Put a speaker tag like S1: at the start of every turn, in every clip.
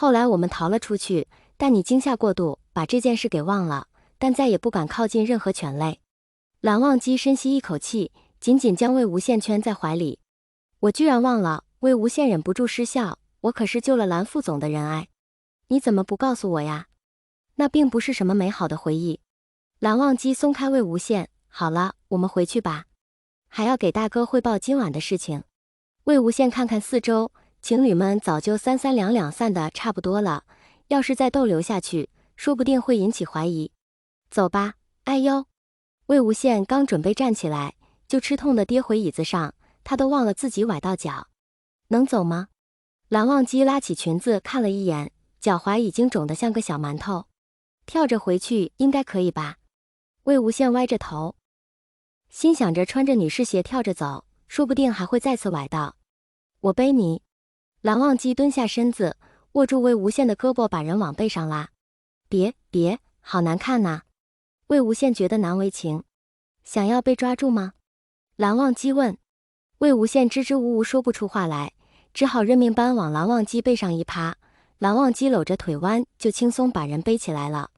S1: 后来我们逃了出去，但你惊吓过度，把这件事给忘了，但再也不敢靠近任何犬类。蓝忘机深吸一口气，紧紧将魏无羡圈在怀里。我居然忘了！魏无羡忍不住失笑，我可是救了蓝副总的人哎，你怎么不告诉我呀？那并不是什么美好的回忆。蓝忘机松开魏无羡，好了，我们回去吧，还要给大哥汇报今晚的事情。魏无羡看看四周，情侣们早就三三两两散的差不多了，要是再逗留下去，说不定会引起怀疑。走吧，哎呦！魏无羡刚准备站起来，就吃痛的跌回椅子上，他都忘了自己崴到脚。能走吗？蓝忘机拉起裙子看了一眼，脚踝已经肿得像个小馒头。跳着回去应该可以吧？魏无羡歪着头，心想着穿着女士鞋跳着走，说不定还会再次崴到。我背你。蓝忘机蹲下身子，握住魏无羡的胳膊，把人往背上拉。别，好难看呐！魏无羡觉得难为情。想要被抓住吗？蓝忘机问。魏无羡支支吾吾说不出话来，只好认命般往蓝忘机背上一趴。蓝忘机搂着腿弯，就轻松把人背起来了。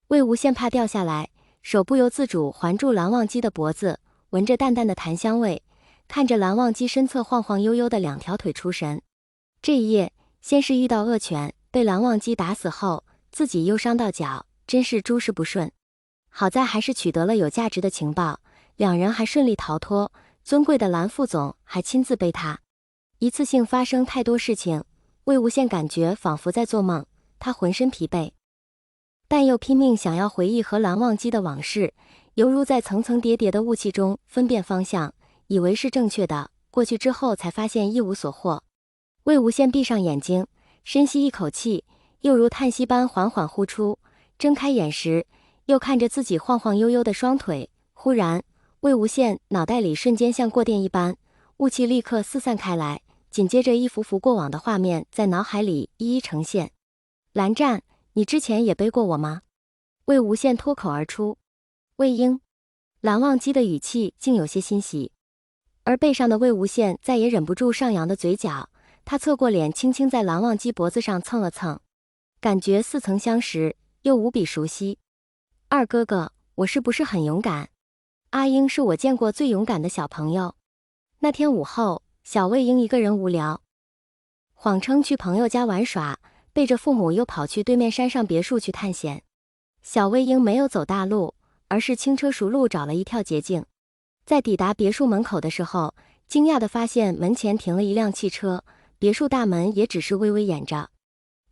S1: 魏无羡怕掉下来，手不由自主环住蓝忘机的脖子，闻着淡淡的檀香味，看着蓝忘机身侧晃晃悠悠的两条腿出神。这一夜，先是遇到恶犬，被蓝忘机打死后，自己又伤到脚，真是诸事不顺。好在还是取得了有价值的情报，两人还顺利逃脱，尊贵的蓝副总还亲自背他。一次性发生太多事情，魏无羡感觉仿佛在做梦，他浑身疲惫，但又拼命想要回忆和蓝忘机的往事，犹如在层层叠叠的雾气中分辨方向，以为是正确的，过去之后才发现一无所获。魏无羡闭上眼睛，深吸一口气，又如叹息般缓缓呼出，睁开眼时，又看着自己晃晃悠悠的双腿，忽然，魏无羡脑袋里瞬间像过电一般，雾气立刻四散开来，紧接着一幅幅过往的画面在脑海里一一呈现。蓝湛，你之前也背过我吗？魏无羡脱口而出。魏婴。蓝忘机的语气竟有些欣喜，而背上的魏无羡再也忍不住上扬的嘴角，他侧过脸轻轻在蓝忘机脖子上蹭了蹭，感觉似曾相识，又无比熟悉。二哥哥，我是不是很勇敢？阿英是我见过最勇敢的小朋友。那天午后，小魏婴一个人无聊，谎称去朋友家玩耍，背着父母又跑去对面山上别墅去探险。小魏婴没有走大路，而是轻车熟路找了一条捷径。在抵达别墅门口的时候，惊讶地发现门前停了一辆汽车，别墅大门也只是微微掩着。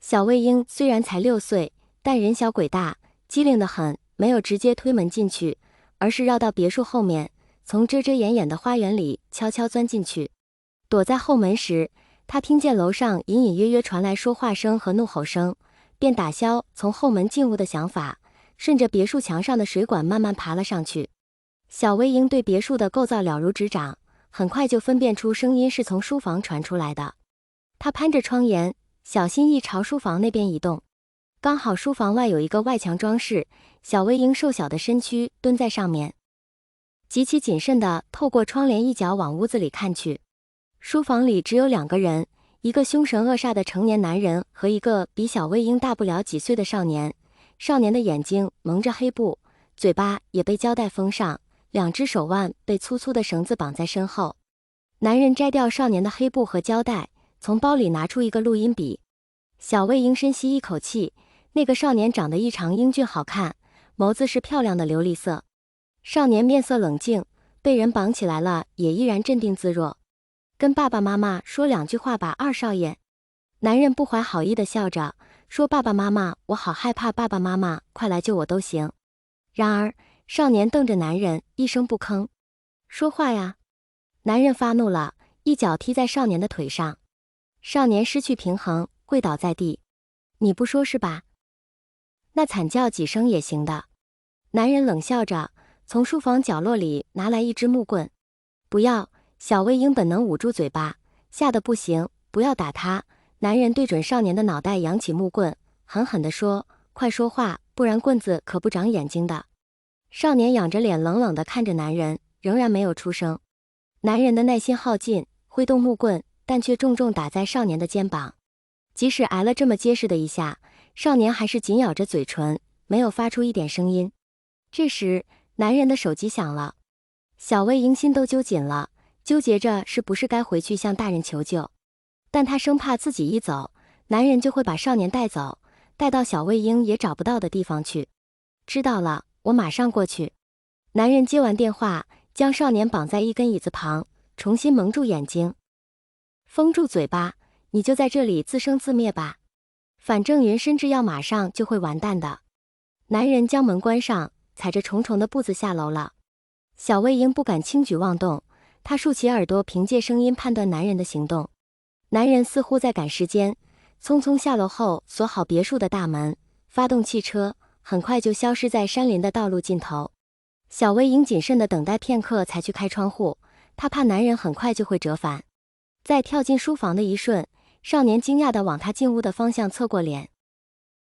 S1: 小魏婴虽然才6岁，但人小鬼大，机灵得很，没有直接推门进去，而是绕到别墅后面，从遮遮掩掩的花园里悄悄钻进去。躲在后门时，他听见楼上隐隐约约传来说话声和怒吼声，便打消从后门进屋的想法，顺着别墅墙上的水管慢慢爬了上去。小魏婴对别墅的构造了如指掌，很快就分辨出声音是从书房传出来的。他攀着窗沿，小心翼翼朝书房那边移动。刚好书房外有一个外墙装饰，小魏婴瘦小的身躯蹲在上面，极其谨慎地透过窗帘一角往屋子里看去。书房里只有2个人，一个凶神恶煞的成年男人和一个比小魏婴大不了几岁的少年。少年的眼睛蒙着黑布，嘴巴也被胶带封上，2只手腕被粗粗的绳子绑在身后。男人摘掉少年的黑布和胶带，从包里拿出一个录音笔。小魏婴深吸一口气，那个少年长得异常英俊好看，眸子是漂亮的琉璃色。少年面色冷静，被人绑起来了也依然镇定自若。跟爸爸妈妈说2句话吧，二少爷。男人不怀好意地笑着说，爸爸妈妈，我好害怕，爸爸妈妈，快来救我都行。然而少年瞪着男人，一声不吭。说话呀！男人发怒了，一脚踢在少年的腿上。少年失去平衡，跪倒在地。你不说是吧？那惨叫几声也行的。男人冷笑着，从书房角落里拿来一支木棍。不要！小魏婴本能捂住嘴巴，吓得不行，不要打他。男人对准少年的脑袋扬起木棍，狠狠地说，快说话，不然棍子可不长眼睛的。少年仰着脸冷冷地看着男人，仍然没有出声。男人的耐心耗尽，挥动木棍，但却重重打在少年的肩膀。即使挨了这么结实的一下，少年还是紧咬着嘴唇，没有发出一点声音。这时，男人的手机响了，小魏婴心都揪紧了，纠结着是不是该回去向大人求救，但他生怕自己一走，男人就会把少年带走，带到小魏婴也找不到的地方去。知道了，我马上过去。男人接完电话，将少年绑在一根椅子旁，重新蒙住眼睛，封住嘴巴，你就在这里自生自灭吧，反正云深知要马上就会完蛋的。男人将门关上，踩着重重的步子下楼了。小魏婴不敢轻举妄动，他竖起耳朵，凭借声音判断男人的行动。男人似乎在赶时间，匆匆下楼后锁好别墅的大门，发动汽车，很快就消失在山林的道路尽头。小魏婴谨慎地等待片刻才去开窗户，他怕男人很快就会折返。在跳进书房的一瞬，少年惊讶地往他进屋的方向侧过脸，